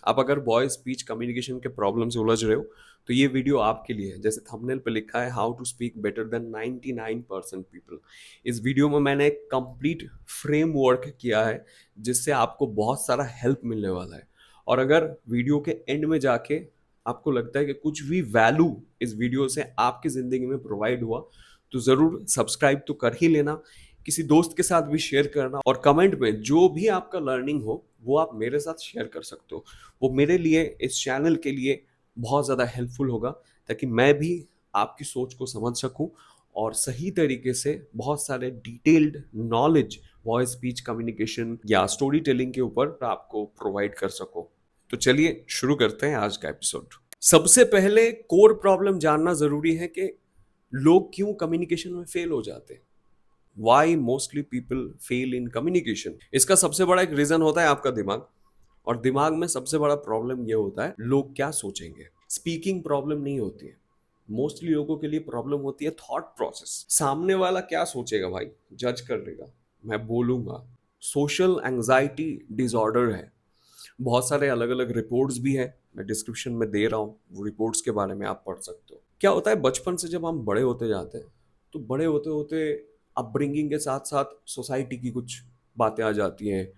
आप अगर voice speech communication के प्रॉब्लम से उलझ रहे हो तो ये वीडियो आपके लिए है। जैसे थंबनेल पे लिखा है how to speak better than 99% people. इस वीडियो में मैंने एक कंप्लीट फ्रेमवर्क किया है जिससे आपको बहुत सारा हेल्प मिलने वाला है। और अगर वीडियो के एंड में जाके आपको लगता है कि कुछ भी वैल्यू इस वीडियो से आपकी जिंदगी में प्रोवाइड हुआ तो जरूर सब्सक्राइब तो कर ही लेना, किसी दोस्त के साथ भी शेयर करना, और कमेंट में जो भी आपका लर्निंग हो वो आप मेरे साथ शेयर कर सकते हो। वो मेरे लिए, इस चैनल के लिए बहुत ज़्यादा हेल्पफुल होगा, ताकि मैं भी आपकी सोच को समझ सकूं और सही तरीके से बहुत सारे detailed knowledge voice speech communication या स्टोरी टेलिंग के ऊपर आपको प्रोवाइड कर सकूं। तो चलिए शुरू करते हैं आज का एपिसोड। सबसे पहले कोर प्रॉब्लम जानना जरूरी है कि लोग क्यों कम्युनिकेशन में फेल हो जाते हैं। Why mostly people fail in communication. इसका सबसे बड़ा एक रीजन होता है आपका दिमाग। और दिमाग में सबसे बड़ा प्रॉब्लम ये होता है लोग क्या सोचेंगे। स्पीकिंग प्रॉब्लम नहीं होती है। मोस्टली लोगों के लिए प्रॉब्लम होती है थॉट प्रोसेस। सामने वाला क्या सोचेगा भाई, जज कर लेगा, मैं बोलूंगा। सोशल एंजाइटी डिसऑर्डर है। बहुत सारे अलग अलग रिपोर्ट्स भी हैं, मैं डिस्क्रिप्शन में दे रहा हूँ, वो रिपोर्ट्स के बारे में आप पढ़ सकते हो। क्या होता है बचपन से जब हम बड़े होते जाते हैं तो बड़े होते होते अपब्रिंगिंग के साथ साथ सोसाइटी की कुछ बातें आ जाती हैं,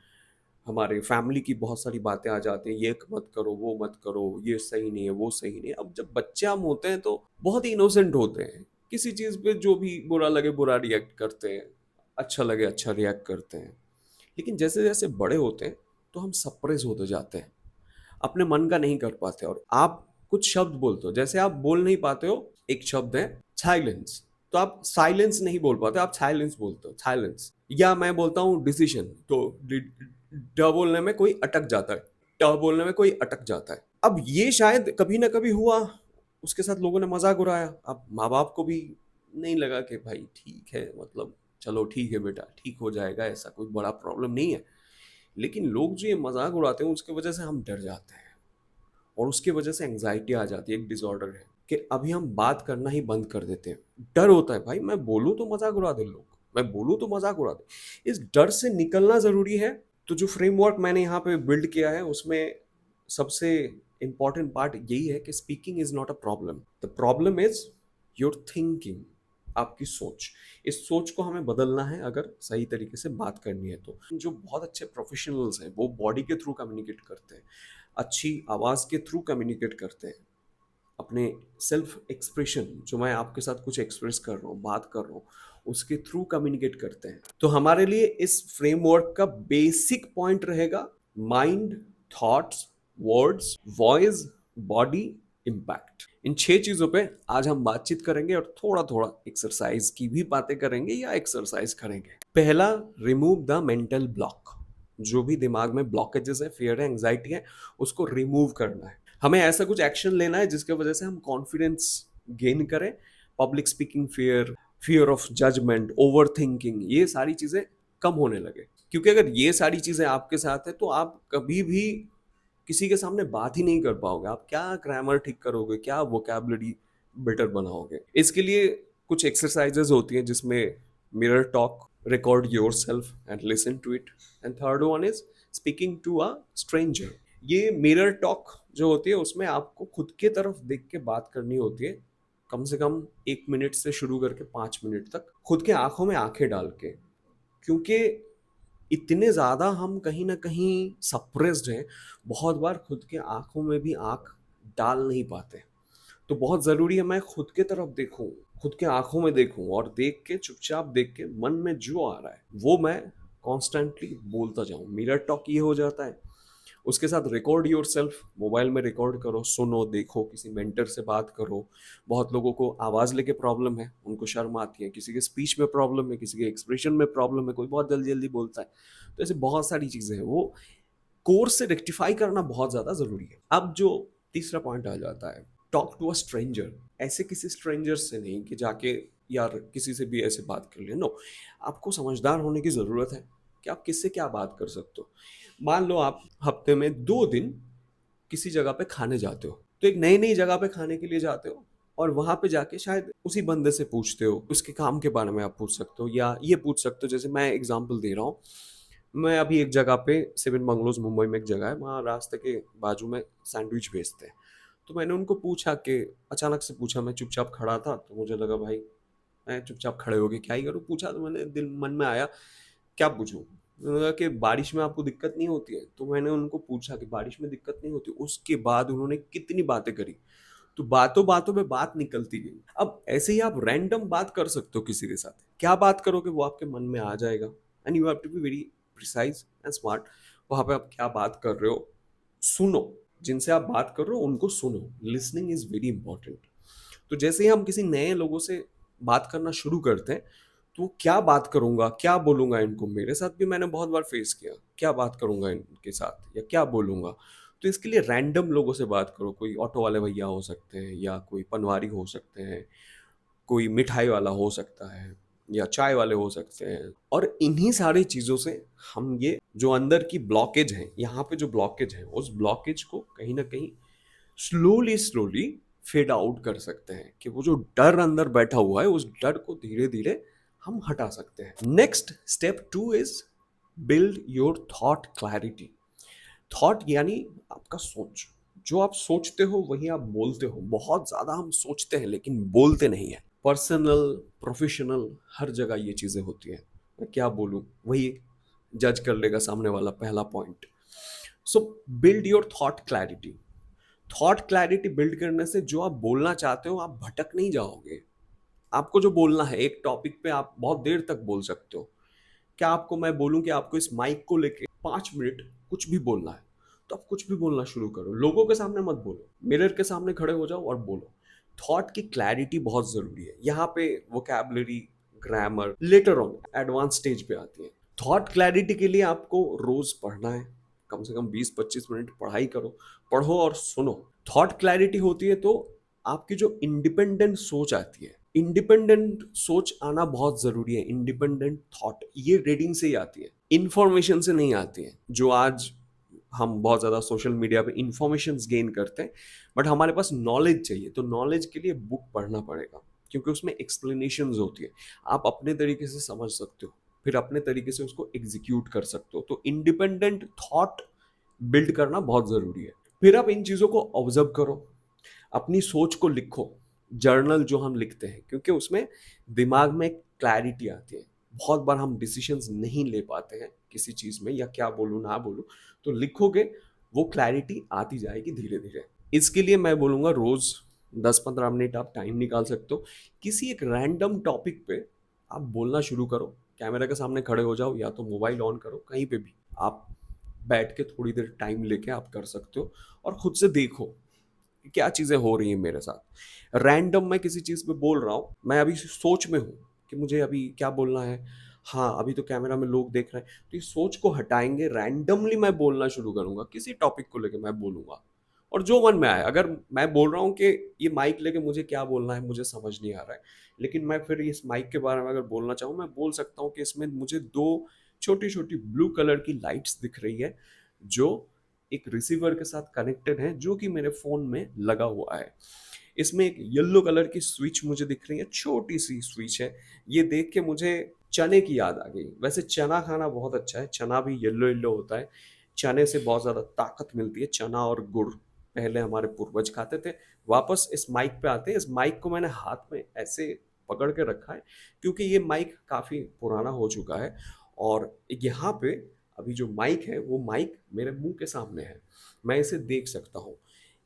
हमारे फैमिली की बहुत सारी बातें आ जाती हैं, ये मत करो वो मत करो, ये सही नहीं है वो सही नहीं है। अब जब बच्चे हम होते हैं तो बहुत ही इनोसेंट होते हैं, किसी चीज़ पे जो भी बुरा लगे बुरा रिएक्ट करते हैं, अच्छा लगे अच्छा रिएक्ट करते हैं। लेकिन जैसे जैसे बड़े होते हैं तो हम सप्रेस होते जाते हैं, अपने मन का नहीं कर पाते। और आप कुछ शब्द बोलते हो, जैसे आप बोल नहीं पाते हो, एक शब्द है साइलेंस, तो आप साइलेंस नहीं बोल पाते, आप साइलेंस बोलते हो, साइलेंस। या मैं बोलता हूँ डिसीजन, तो ड बोलने में कोई अटक जाता है, ट बोलने में कोई अटक जाता है। अब ये शायद कभी ना कभी हुआ, उसके साथ लोगों ने मजाक उड़ाया। अब माँ बाप को भी नहीं लगा कि भाई ठीक है, मतलब चलो ठीक है बेटा, ठीक हो जाएगा, ऐसा कोई बड़ा प्रॉब्लम नहीं है। लेकिन लोग जो ये मजाक उड़ाते हैं उसकी वजह से हम डर जाते हैं, और उसकी वजह से एंग्जाइटी आ जाती है, एक डिसऑर्डर है कि अभी हम बात करना ही बंद कर देते हैं। डर होता है भाई, मैं बोलूं तो मजाक उड़ा दे लोग, मैं बोलूं तो मजाक उड़ा दे। इस डर से निकलना जरूरी है। तो जो फ्रेमवर्क मैंने यहाँ पे बिल्ड किया है उसमें सबसे इंपॉर्टेंट पार्ट यही है कि speaking is not a problem, the problem is your thinking, आपकी सोच। इस सोच को हमें बदलना है अगर सही तरीके से बात करनी है। तो जो बहुत अच्छे प्रोफेशनल्स हैं वो बॉडी के थ्रू कम्युनिकेट करते हैं, अच्छी आवाज़ के थ्रू कम्युनिकेट करते हैं, अपने सेल्फ एक्सप्रेशन, जो मैं आपके साथ कुछ एक्सप्रेस कर रहा हूँ, बात कर रहा हूँ, उसके थ्रू कम्युनिकेट करते हैं। तो हमारे लिए इस फ्रेमवर्क का बेसिक पॉइंट रहेगा mind, thoughts, words, voice, body, impact. इन 6 चीजों पे आज हम बातचीत करेंगे और थोड़ा थोड़ा एक्सरसाइज की भी बातें करेंगे या एक्सरसाइज करेंगे। पहला, रिमूव द मेंटल ब्लॉक। जो भी दिमाग में ब्लॉकेजेस है, फियर है, एंग्जाइटी है, उसको रिमूव करना है। हमें ऐसा कुछ एक्शन लेना है जिसके वजह से हम कॉन्फिडेंस गेन करें। Public speaking fear, fear of judgement, over thinking, ये सारी चीजें कम होने लगे। क्योंकि अगर ये सारी चीजें आपके साथ है तो आप कभी भी किसी के सामने बात ही नहीं कर पाओगे। आप क्या ग्रामर ठीक करोगे, क्या वोकैबुलरी बेटर बनाओगे। इसके लिए कुछ एक्सरसाइजेज होती हैं जिसमें mirror talk, record yourself and listen to it, and third one is speaking to a stranger. ये मिरर टॉक जो होती है उसमें आपको खुद के तरफ देख के बात करनी होती है, कम से कम 1 मिनट से शुरू करके 5 मिनट तक, खुद के आंखों में आंखें डाल के। क्योंकि इतने ज़्यादा हम कहीं ना कहीं सप्रेस्ड हैं, बहुत बार खुद के आंखों में भी आंख डाल नहीं पाते। तो बहुत ज़रूरी है मैं खुद के तरफ देखूं, खुद के आंखों में देखूं, और देख के, चुपचाप देख के, मन में जो आ रहा है वो मैं कॉन्स्टेंटली बोलता जाऊं। मिरर टॉक ये हो जाता है। उसके साथ रिकॉर्ड योर सेल्फ, मोबाइल में रिकॉर्ड करो, सुनो, देखो, किसी मेंटर से बात करो। बहुत लोगों को आवाज़ लेके प्रॉब्लम है, उनको शर्म आती है, किसी के स्पीच में प्रॉब्लम है, किसी के एक्सप्रेशन में प्रॉब्लम है, कोई बहुत जल्दी जल्दी बोलता है। तो ऐसे बहुत सारी चीज़ें हैं, वो कोर्स से रेक्टिफाई करना बहुत ज़्यादा ज़रूरी है। अब जो तीसरा पॉइंट आ जाता है, टॉक टू अ स्ट्रेंजर। ऐसे किसी स्ट्रेंजर से नहीं कि जाके यार किसी से भी ऐसे बात कर ले, नो। आपको समझदार होने की ज़रूरत है कि आप किससे क्या बात कर सकते हो। मान लो आप हफ्ते में 2 दिन किसी जगह पे खाने जाते हो, तो एक नई नई जगह पे खाने के लिए जाते हो, और वहां पे जाके शायद उसी बंदे से पूछते हो, उसके काम के बारे में आप पूछ सकते हो, या ये पूछ सकते हो, जैसे मैं एग्जांपल दे रहा हूँ, मैं अभी एक जगह पे सेवन बंगलोज मुंबई में एक जगह है, वहाँ रास्ते के बाजू में सैंडविच बेचते हैं। तो मैंने उनको पूछा कि अचानक से पूछा, मैं चुपचाप खड़ा था तो मुझे लगा भाई मैं चुपचाप खड़े हो गए क्या ही करूँ, पूछा तो मैंने दिल मन में आया क्या पूछूं। मैंने कहा कि बारिश में आपको दिक्कत नहीं होती है, तो मैंने उनको पूछा कि बारिश में दिक्कत नहीं होती। उसके बाद उन्होंने कितनी बातें करी, तो बातों बातों में बात निकलती गई। अब ऐसे ही आप रैंडम बात कर सकते हो किसी के साथ, क्या बात करोगे वो आपके मन में आ जाएगा। And you have to be very precise and smart. वहां पे आप क्या बात कर रहे हो सुनो, जिनसे आप बात कर रहे हो उनको सुनो। Listening is very important. तो जैसे ही हम किसी नए लोगों से बात करना शुरू करते हैं, तो क्या बात करूंगा, क्या बोलूंगा इनको, मेरे साथ भी मैंने बहुत बार फेस किया, क्या बात करूंगा इनके साथ या क्या बोलूंगा। तो इसके लिए रैंडम लोगों से बात करो, कोई ऑटो वाले भैया हो सकते हैं या कोई पनवारी हो सकते हैं, कोई मिठाई वाला हो सकता है या चाय वाले हो सकते हैं। और इन्हीं सारी चीज़ों से हम ये जो अंदर की ब्लॉकेज है, यहाँ पे जो ब्लॉकेज है, उस ब्लॉकेज को कहीं ना कहीं स्लोली स्लोली फेड आउट कर सकते हैं, कि वो जो डर अंदर बैठा हुआ है उस डर को धीरे धीरे हम हटा सकते हैं। Next step 2 is build your thought clarity. Thought यानी आपका सोच, जो आप सोचते हो वही आप बोलते हो। बहुत ज्यादा हम सोचते हैं लेकिन बोलते नहीं है। पर्सनल, प्रोफेशनल, हर जगह ये चीजें होती हैं। मैं क्या बोलूं वही जज कर लेगा सामने वाला, पहला point. So build your thought clarity. Thought clarity build करने से जो आप बोलना चाहते हो आप भटक नहीं जाओगे। आपको जो बोलना है एक टॉपिक पे आप बहुत देर तक बोल सकते हो। क्या आपको मैं बोलूं कि आपको इस माइक को लेके 5 मिनट कुछ भी बोलना है, तो आप कुछ भी बोलना शुरू करो। लोगों के सामने मत बोलो, मिरर के सामने खड़े हो जाओ और बोलो। थॉट की क्लैरिटी बहुत जरूरी है। यहाँ पे vocabulary, grammar later on advance stage पे आती है। थॉट क्लैरिटी के लिए आपको रोज पढ़ना है, कम से कम 20-25 मिनट पढ़ाई करो, पढ़ो और सुनो। थॉट क्लैरिटी होती है तो आपकी जो इंडिपेंडेंट सोच आती है, इंडिपेंडेंट सोच आना बहुत जरूरी है। इंडिपेंडेंट थॉट ये रीडिंग से ही आती है, इंफॉर्मेशन से नहीं आती है। जो आज हम बहुत ज़्यादा सोशल मीडिया पे इंफॉर्मेशन गेन करते हैं, बट हमारे पास नॉलेज चाहिए, तो नॉलेज के लिए बुक पढ़ना पड़ेगा, क्योंकि उसमें एक्सप्लेनेशन होती है। आप अपने तरीके से समझ सकते हो, फिर अपने तरीके से उसको एग्जीक्यूट कर सकते हो। तो इंडिपेंडेंट थॉट बिल्ड करना बहुत ज़रूरी है। फिर आप इन चीज़ों को ऑब्जर्व करो, अपनी सोच को लिखो। जर्नल जो हम लिखते हैं, क्योंकि उसमें दिमाग में क्लैरिटी आती है। बहुत बार हम डिसीजंस नहीं ले पाते हैं किसी चीज़ में, या क्या बोलूँ ना बोलूँ, तो लिखोगे वो क्लैरिटी आती जाएगी धीरे धीरे। इसके लिए मैं बोलूँगा रोज़ 10-15 मिनट आप टाइम निकाल सकते हो। किसी एक रैंडम टॉपिक पे आप बोलना शुरू करो। कैमरा के सामने खड़े हो जाओ या तो मोबाइल ऑन करो, कहीं पे भी आप बैठ के थोड़ी देर टाइम लेके आप कर सकते हो। और खुद से देखो कि क्या चीज़ें हो रही हैं मेरे साथ। रैंडम मैं किसी चीज़ पे बोल रहा हूँ, मैं अभी सोच में हूँ कि मुझे अभी क्या बोलना है। हाँ, अभी तो कैमरा में लोग देख रहे हैं, तो इस सोच को हटाएंगे, रैंडमली मैं बोलना शुरू करूंगा, किसी टॉपिक को लेके मैं बोलूंगा और जो मन में आए। अगर मैं बोल रहा हूँ कि ये माइक लेके मुझे क्या बोलना है मुझे समझ नहीं आ रहा है, लेकिन मैं फिर इस माइक के बारे में अगर बोलना चाहूँ, मैं बोल सकता हूँ कि इसमें मुझे दो छोटी छोटी ब्लू कलर की लाइट्स दिख रही है, जो एक रिसीवर के साथ कनेक्टेड है, जो कि मेरे फोन में लगा हुआ है। इसमें एक येलो कलर की स्विच मुझे दिख रही है, छोटी सी स्विच है। ये देख के मुझे चने की याद आ गई। वैसे चना खाना बहुत अच्छा है, चना भी येलो येलो होता है। चने से बहुत ज़्यादा ताकत मिलती है। चना और गुड़ पहले हमारे पूर्वज खाते थे। वापस इस माइक पे आते हैं। इस माइक को मैंने हाथ में ऐसे पकड़ के रखा है, क्योंकि ये माइक काफ़ी पुराना हो चुका है। और यहाँ पे अभी जो माइक है वो माइक मेरे मुंह के सामने है, मैं इसे देख सकता हूँ।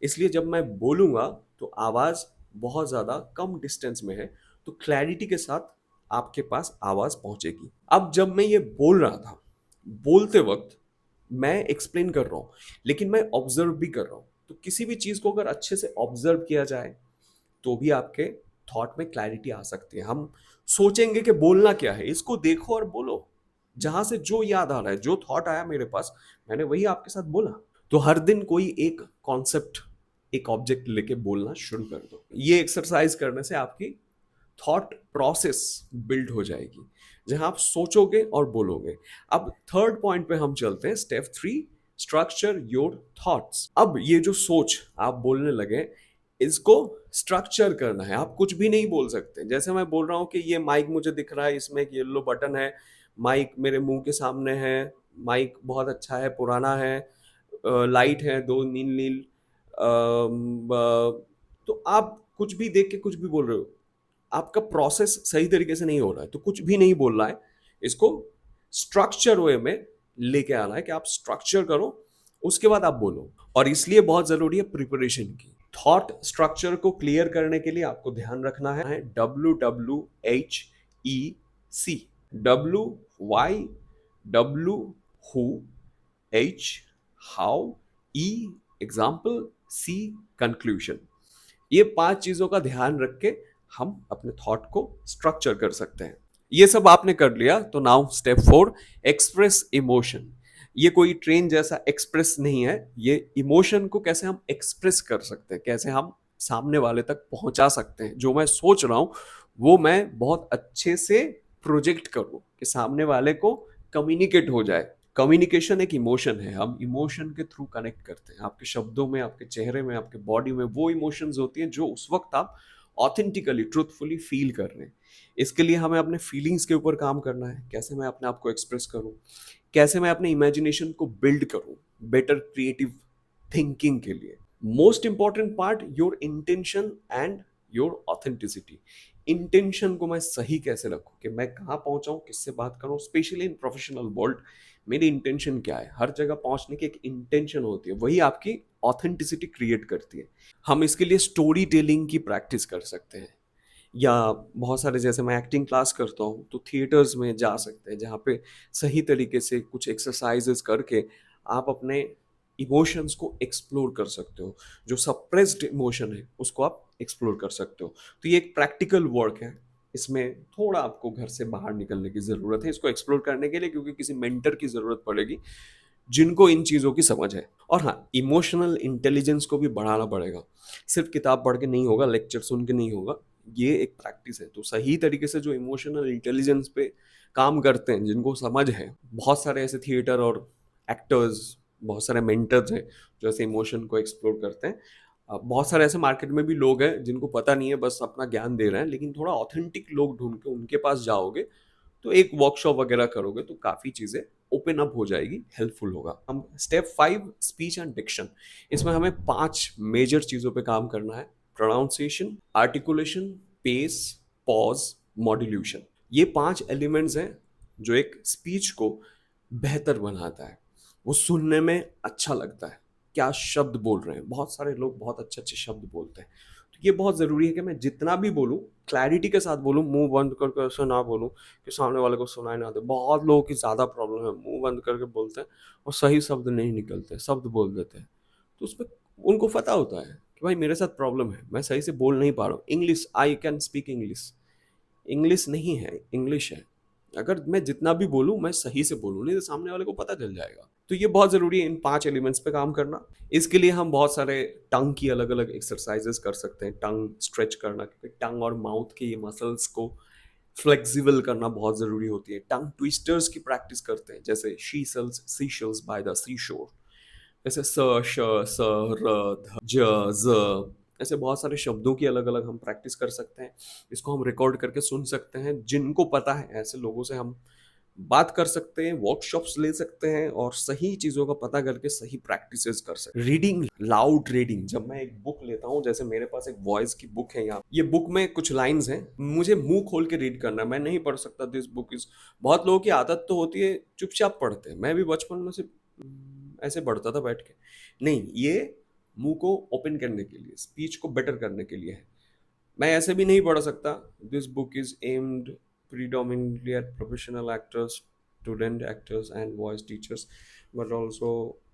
इसलिए जब मैं बोलूँगा तो आवाज़ बहुत ज़्यादा कम डिस्टेंस में है, तो क्लैरिटी के साथ आपके पास आवाज़ पहुँचेगी। अब जब मैं ये बोल रहा था, बोलते वक्त मैं एक्सप्लेन कर रहा हूँ, लेकिन मैं ऑब्जर्व भी कर रहा हूँ। तो किसी भी चीज़ को अगर अच्छे से ऑब्जर्व किया जाए तो भी आपके थॉट में क्लैरिटी आ सकती है। हम सोचेंगे कि बोलना क्या है, इसको देखो और बोलो। जहां से जो याद आ रहा है, जो थॉट आया मेरे पास, मैंने वही आपके साथ बोला। तो हर दिन कोई एक कॉन्सेप्ट, एक ऑब्जेक्ट लेके बोलना शुरू कर दो। ये एक्सरसाइज करने से आपकी थॉट प्रोसेस बिल्ड हो जाएगी, जहां आप सोचोगे और बोलोगे। अब थर्ड पॉइंट पे हम चलते हैं, स्टेप 3, स्ट्रक्चर योर थॉट्स। अब ये जो सोच आप बोलने लगे, इसको स्ट्रक्चर करना है। आप कुछ भी नहीं बोल सकते। जैसे मैं बोल रहा हूँ कि ये माइक मुझे दिख रहा है, इसमें एक येलो बटन है, माइक मेरे मुंह के सामने है, माइक बहुत अच्छा है, पुराना है, लाइट है, दो नील नील, तो आप कुछ भी देख के कुछ भी बोल रहे हो, आपका प्रोसेस सही तरीके से नहीं हो रहा है, तो कुछ भी नहीं बोलना है, इसको स्ट्रक्चर वे में लेके आना है कि आप स्ट्रक्चर करो, उसके बाद आप बोलो। और इसलिए बहुत जरूरी है प्रिपरेशन की। थॉट स्ट्रक्चर को क्लियर करने के लिए आपको ध्यान रखना है WWHEC। W why, W who, H how, E example, C conclusion. ये 5 चीजों का ध्यान रख के हम अपने थॉट को स्ट्रक्चर कर सकते हैं। ये सब आपने कर लिया तो नाउ स्टेप 4, एक्सप्रेस इमोशन। ये कोई ट्रेन जैसा एक्सप्रेस नहीं है, ये इमोशन को कैसे हम एक्सप्रेस कर सकते हैं, कैसे हम सामने वाले तक पहुंचा सकते हैं। जो मैं सोच रहा हूं वो मैं बहुत अच्छे से प्रोजेक्ट करूं कि सामने वाले को कम्युनिकेट हो जाए। कम्युनिकेशन एक इमोशन है, हम इमोशन के थ्रू कनेक्ट करते हैं। आपके शब्दों में, आपके चेहरे में, आपके बॉडी में वो इमोशंस होती हैं जो उस वक्त आप ऑथेंटिकली ट्रूथफुली फील कर रहे हैं। इसके लिए हमें अपने फीलिंग्स के ऊपर काम करना है, कैसे मैं अपने आप को एक्सप्रेस करूं, कैसे मैं अपने इमेजिनेशन को बिल्ड करूं बेटर क्रिएटिव थिंकिंग के लिए। Most important part, your intention and your authenticity. Intention को मैं सही कैसे रखूं कि मैं कहाँ पहुंचाऊं, किससे बात करूं, स्पेशली इन प्रोफेशनल वर्ल्ड मेरी इंटेंशन क्या है। हर जगह पहुंचने की एक इंटेंशन होती है, वही आपकी ऑथेंटिसिटी क्रिएट करती है। हम इसके लिए स्टोरी टेलिंग की प्रैक्टिस कर सकते हैं, या बहुत सारे, जैसे मैं एक्टिंग क्लास करता हूँ तो थिएटर्स में जा सकते हैं जहाँ पे सही तरीके से कुछ एक्सरसाइजेस करके आप अपने इमोशंस को एक्सप्लोर कर सकते हो। जो सप्रेस्ड इमोशन है उसको आप एक्सप्लोर कर सकते हो। तो ये एक प्रैक्टिकल वर्क है, इसमें थोड़ा आपको घर से बाहर निकलने की ज़रूरत है इसको एक्सप्लोर करने के लिए, क्योंकि किसी मेंटर की ज़रूरत पड़ेगी जिनको इन चीज़ों की समझ है। और हाँ, इमोशनल इंटेलिजेंस को भी बढ़ाना पड़ेगा। सिर्फ किताब पढ़ के नहीं होगा, लेक्चर सुन के नहीं होगा, ये एक प्रैक्टिस है। तो सही तरीके से जो इमोशनल इंटेलिजेंस पे काम करते हैं, जिनको समझ है, बहुत सारे ऐसे थिएटर और एक्टर्स, बहुत सारे मेंटर्स हैं जो ऐसे इमोशन को एक्सप्लोर करते हैं। बहुत सारे ऐसे मार्केट में भी लोग हैं जिनको पता नहीं है, बस अपना ज्ञान दे रहे हैं। लेकिन थोड़ा ऑथेंटिक लोग ढूंढ के उनके पास जाओगे, तो एक वर्कशॉप वगैरह करोगे तो काफ़ी चीज़ें ओपन अप हो जाएगी, हेल्पफुल होगा। हम स्टेप 5, स्पीच एंड डिक्शन। इसमें हमें 5 मेजर चीज़ों पे काम करना है: pronunciation, articulation, pace, pause, modulation. ये 5 एलिमेंट्स हैं जो एक स्पीच को बेहतर बनाता है। वो सुनने में अच्छा लगता है, क्या शब्द बोल रहे हैं। बहुत सारे लोग बहुत अच्छे अच्छे शब्द बोलते हैं, तो ये बहुत ज़रूरी है कि मैं जितना भी बोलूँ क्लैरिटी के साथ बोलूँ, मुंह बंद करके ऐसे ना बोलूँ कि सामने वाले को सुनाई ना दे। बहुत लोगों की ज़्यादा प्रॉब्लम है, मुंह बंद करके बोलते हैं और सही शब्द नहीं निकलते, शब्द बोल देते हैं। तो उसमें उनको पता होता है कि भाई मेरे साथ प्रॉब्लम है, मैं सही से बोल नहीं पा रहा हूँ। English, I can speak English, English नहीं है, इंग्लिश है। अगर मैं जितना भी बोलूँ मैं सही से बोलूँ, नहीं तो सामने वाले को पता चल जाएगा। तो ये बहुत ज़रूरी है इन 5 एलिमेंट्स पे काम करना। इसके लिए हम बहुत सारे टंग की अलग अलग एक्सरसाइजेस कर सकते हैं। टंग स्ट्रेच करना, क्योंकि टंग और माउथ के ये मसल्स को फ्लेक्सिबल करना बहुत ज़रूरी होती है। टंग ट्विस्टर्स की प्रैक्टिस करते हैं, जैसे she sells sea shells by the sea shore. जैसे स, श, स, र, ध, ज, ज, ऐसे बहुत सारे शब्दों की अलग अलग हम प्रैक्टिस कर सकते हैं। इसको हम रिकॉर्ड करके सुन सकते हैं। जिनको पता है ऐसे लोगों से हम बात कर सकते हैं, वर्कशॉप्स ले सकते हैं और सही चीज़ों का पता करके सही प्रैक्टिसेस कर सकते हैं। Reading, loud reading. जब मैं एक बुक लेता हूँ, जैसे मेरे पास एक वॉइस की बुक है यहाँ, ये बुक में कुछ लाइंस हैं, मुझे मुंह खोल के रीड करना है, मैं नहीं पढ़ सकता। दिस बुक इज, बहुत लोगों की आदत तो होती है चुपचाप पढ़ते हैं, मैं भी बचपन में से ऐसे पढ़ता था बैठ के। नहीं, ये मुंह को ओपन करने के लिए, स्पीच को बेटर करने के लिए है। मैं ऐसे भी नहीं पढ़ सकता, this book is aimed predominantly at professional actors, student actors and voice teachers, but also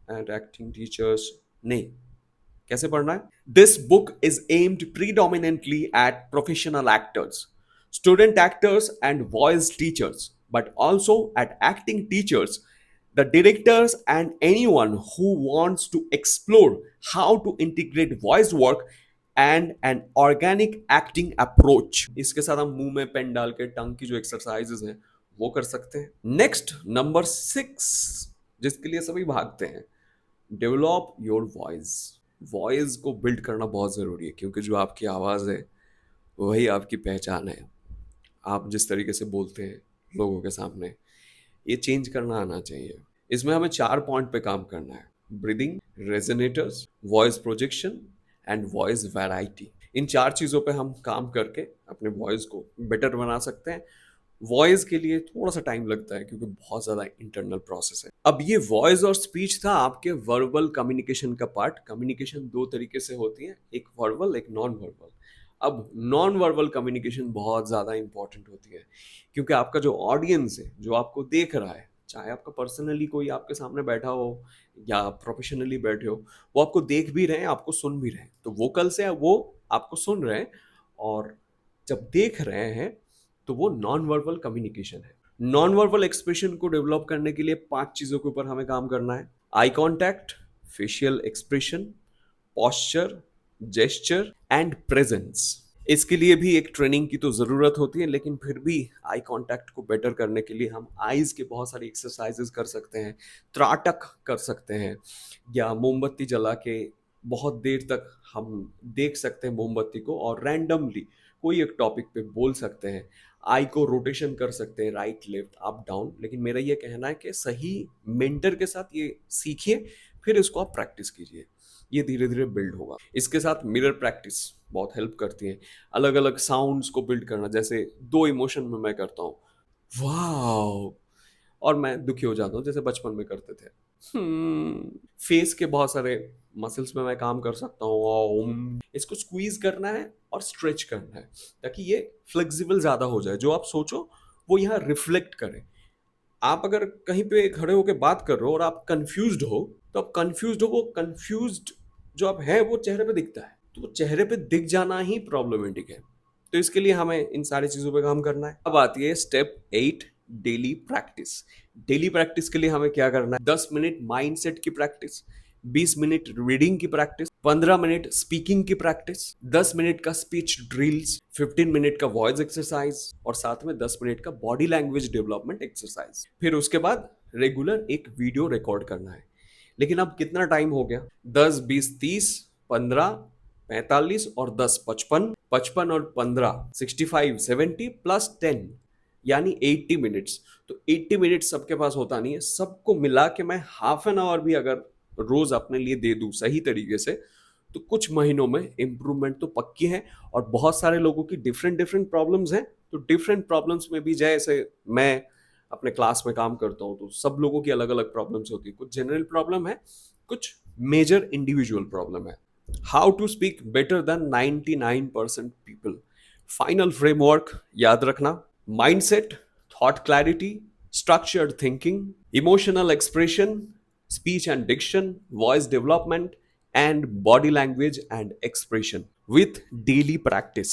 at acting teachers. नहीं, कैसे पढ़ना है? This book is aimed predominantly at professional actors, student actors and voice teachers, but also at acting teachers, the directors and anyone who wants to explore how to integrate voice work and an organic acting approach. इसके साथ हम मुंह में pen डाल के टंग की जो exercises हैं वो कर सकते हैं। नेक्स्ट, नंबर 6, जिसके लिए सभी भागते हैं, डेवलप योर वॉइस। वॉइस को बिल्ड करना बहुत ज़रूरी है, क्योंकि जो आपकी आवाज़ है वही आपकी पहचान है। आप जिस तरीके से बोलते हैं लोगों के सामने, ये चेंज करना आना चाहिए। इसमें हमें 4 पॉइंट पे काम करना है: breathing, resonators, voice projection and voice variety. इन 4 चीज़ों पे हम काम करके अपने वॉइस को बेटर बना सकते हैं। वॉइस के लिए थोड़ा सा टाइम लगता है क्योंकि बहुत ज़्यादा इंटरनल प्रोसेस है। अब ये वॉइस और स्पीच था आपके वर्बल कम्युनिकेशन का पार्ट। कम्युनिकेशन 2 तरीके से होती है, एक वर्बल, एक नॉन वर्बल। अब नॉन वर्बल कम्युनिकेशन बहुत ज़्यादा इंपॉर्टेंट होती है क्योंकि आपका जो ऑडियंस है, जो आपको देख रहा है, चाहे आपका पर्सनली कोई आपके सामने बैठा हो या प्रोफेशनली बैठे हो, वो आपको देख भी रहे हैं, आपको सुन भी रहे हैं। तो वोकल से वो आपको सुन रहे हैं, और जब देख रहे हैं तो वो नॉन वर्बल कम्युनिकेशन है। नॉन वर्बल एक्सप्रेशन को डेवलप करने के लिए 5 चीज़ों के ऊपर हमें काम करना है: eye contact, facial expression, posture, gesture and presence. इसके लिए भी एक ट्रेनिंग की तो ज़रूरत होती है, लेकिन फिर भी आई कांटेक्ट को बेटर करने के लिए हम आईज़ के बहुत सारी एक्सरसाइजेस कर सकते हैं, त्राटक कर सकते हैं, या मोमबत्ती जला के बहुत देर तक हम देख सकते हैं मोमबत्ती को, और रैंडमली कोई एक टॉपिक पे बोल सकते हैं। आई को रोटेशन कर सकते हैं, राइट लेफ्ट अप डाउन। लेकिन मेरा ये कहना है कि सही मेंटर के साथ ये सीखिए, फिर इसको आप प्रैक्टिस कीजिए, ये धीरे धीरे बिल्ड होगा। इसके साथ मिरर प्रैक्टिस बहुत हेल्प करती है। अलग अलग साउंड्स को बिल्ड करना, जैसे 2 इमोशन में मैं करता हूँ वाओ, और मैं दुखी हो जाता हूँ जैसे बचपन में करते थे। फेस के बहुत सारे मसल्स में मैं काम कर सकता हूँ, इसको स्क्वीज करना है और स्ट्रेच करना है ताकि ये फ्लेक्सिबल ज्यादा हो जाए। जो आप सोचो वो यहाँ रिफ्लेक्ट करे। आप अगर कहीं पे खड़े होकर बात कर रहे हो और आप कंफ्यूज्ड हो, तो आप कंफ्यूज्ड हो, वो कंफ्यूज्ड जो आप है वो चेहरे पे दिखता है, तो वो चेहरे पे दिख जाना ही प्रॉब्लमेटिक है। तो इसके लिए हमें इन सारी चीजों पे काम करना है। अब आती है step 8, daily practice. Daily practice के लिए हमें क्या करना है: 10 मिनट माइंडसेट की प्रैक्टिस, 20 मिनट रीडिंग की प्रैक्टिस, 15 मिनट स्पीकिंग की प्रैक्टिस, 10 मिनट का स्पीच ड्रिल्स, 15 मिनट का वॉइस एक्सरसाइज, और साथ में 10 मिनट का बॉडी लैंग्वेज डेवलपमेंट एक्सरसाइज। फिर उसके बाद रेगुलर एक वीडियो रिकॉर्ड करना है। लेकिन अब कितना टाइम हो गया? 10, 20, 30, 15, 45 और 10, 55, 55 और 15, 65, 70 प्लस 10, यानी 80 मिनट्स। तो 80 मिनट्स सबके पास होता नहीं है। सबको मिला के मैं हाफ एन आवर भी अगर रोज अपने लिए दे दूं सही तरीके से, तो कुछ महीनों में इम्प्रूवमेंट तो पक्की है। और बहुत सारे लोगों की डिफरेंट डिफरेंट प्रॉब्लम्स हैं, तो डिफरेंट प्रॉब्लम्स में भी, जैसे मैं अपने क्लास में काम करता हूँ, तो सब लोगों की अलग अलग प्रॉब्लम्स होती है। कुछ जनरल प्रॉब्लम है, कुछ मेजर इंडिविजुअल प्रॉब्लम है। How to speak better than 99% people. Final framework याद रखना: mindset, thought clarity, structured thinking, emotional expression, speech and diction, voice development, and body language and expression with daily practice.